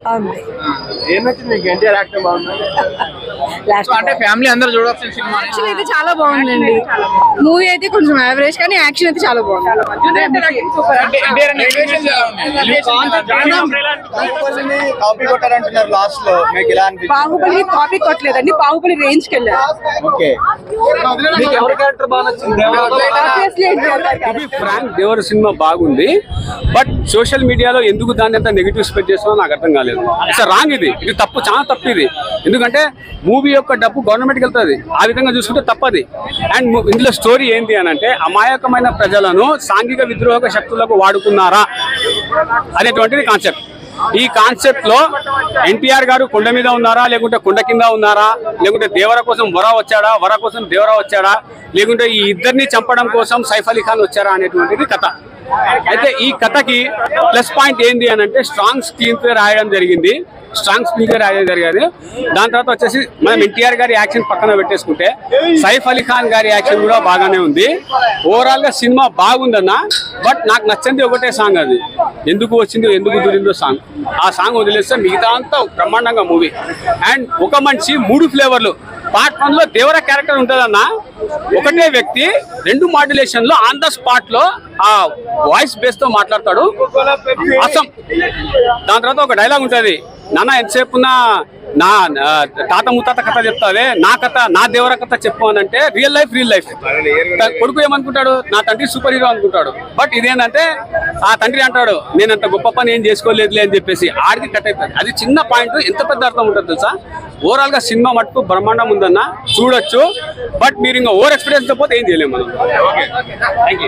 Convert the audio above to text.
బాగుంది. ఏమొచ్చింది మీకు ఎన్టీఆర్ యాక్టింగ్ బాగుంది అంటే ఫ్యామిలీ అందరూ చూడాల్సిన సినిమా. యాక్షన్ అయితే చాలా బాగుందండి. మూవీ అయితే కొంచెం యావరేజ్ కానీ యాక్షన్ అయితే చాలా బాగుంది. కాపీ కొట్టారంటున్నారు లాస్ట్ లో, మీకు ఇలా అనిపించింది? బాహుబలి కాపీ కొట్టలేదండి, బాహుబలి రేంజ్ కి వెళ్ళారు. ఓకే, మీకు ఎవరి క్యారెక్టర్ బాగా నచ్చింది? ఫ్రాంక్ దేవర సినిమా బాగుంది, బట్ సోషల్ మీడియాలో ఎందుకు దాన్ని అంత నెగిటివ్ స్ప్రెడ్ చేస్తున్నా నాకు అర్థం కాలేదు. ఇట్స్ రాంగ్, ఇది తప్పు, చాలా తప్పు ఇది. ఎందుకంటే మూవీ యొక్క డబ్బు గవర్నమెంట్కి వెళ్తుంది, ఆ విధంగా చూసుకుంటే తప్పది. అండ్ ఇందులో స్టోరీ ఏంటి అని అంటే, అమాయకమైన ప్రజలను సాంఘిక విద్రోహక శక్తులకు వాడుకున్నారా అనేటువంటిది కాన్సెప్ట్. ఈ కాన్సెప్ట్ లో ఎన్టీఆర్ గారు కొండ మీద ఉన్నారా, లేకుంటే కొండ కింద ఉన్నారా, లేకుంటే దేవర కోసం వర కోసం దేవర వచ్చాడా, లేకుంటే ఈ ఇద్దరిని చంపడం కోసం సైఫ్ అలీ ఖాన్ వచ్చారా అనేటువంటిది కథ. అయితే ఈ కథకి ప్లస్ పాయింట్ ఏంటి అని అంటే, స్ట్రాంగ్ స్క్రీన్ ప్లే రాయడం జరిగింది. దాని తర్వాత వచ్చేసి మనం ఎన్టీఆర్ గారి యాక్షన్ పక్కన పెట్టేసుకుంటే సైఫ్ అలీ ఖాన్ గారి యాక్షన్ కూడా బాగానే ఉంది. ఓవరాల్ గా సినిమా బాగుందన్న, బట్ నాకు నచ్చింది ఒకటే సాంగ్, అది ఎందుకు వచ్చిందో ఎందుకు దూరిందో సాంగ్. ఆ సాంగ్ వదిలేస్తే మిగతా అంతా బ్రహ్మాండంగా మూవీ. అండ్ ఒక మనిషి 3 ఫ్లేవర్లు. పార్ట్ 1 లో దేవర క్యారెక్టర్ ఉంటుందన్న, ఒకటే వ్యక్తి 2 మాడ్యులేషన్ లో ఆన్ ద స్పాట్ లో ఆ వాయిస్ బేస్ తో మాట్లాడతాడు. అసమ్. దాని తర్వాత ఒక డైలాగ్ ఉంటది, నాన్న ఎంతసేపు నా తాత ముత్తాత కథ చెప్తావే, నా కథ, నా దేవర కథ చెప్పు అని అంటే, రియల్ లైఫ్. కొడుకు ఏమనుకుంటాడు, నా తండ్రి సూపర్ హీరో అనుకుంటాడు. బట్ ఇదేంటంటే ఆ తండ్రి అంటాడు, నేను అంత గొప్ప పని ఏం చేసుకోలేదులే అని చెప్పేసి ఆడికి కట్ అవుతుంది. అది చిన్న పాయింట్, ఎంత పెద్ద అర్థం ఉంటుంది తెలుసా. ఓవరాల్ గా సినిమా మటుకు బ్రహ్మాండం ఉందన్న, చూడొచ్చు. బట్ మీరు ఇంకా ఓవర్ ఎక్స్పీరియన్స్ తో పోతే ఏం చేయలేము మనం. Thank you.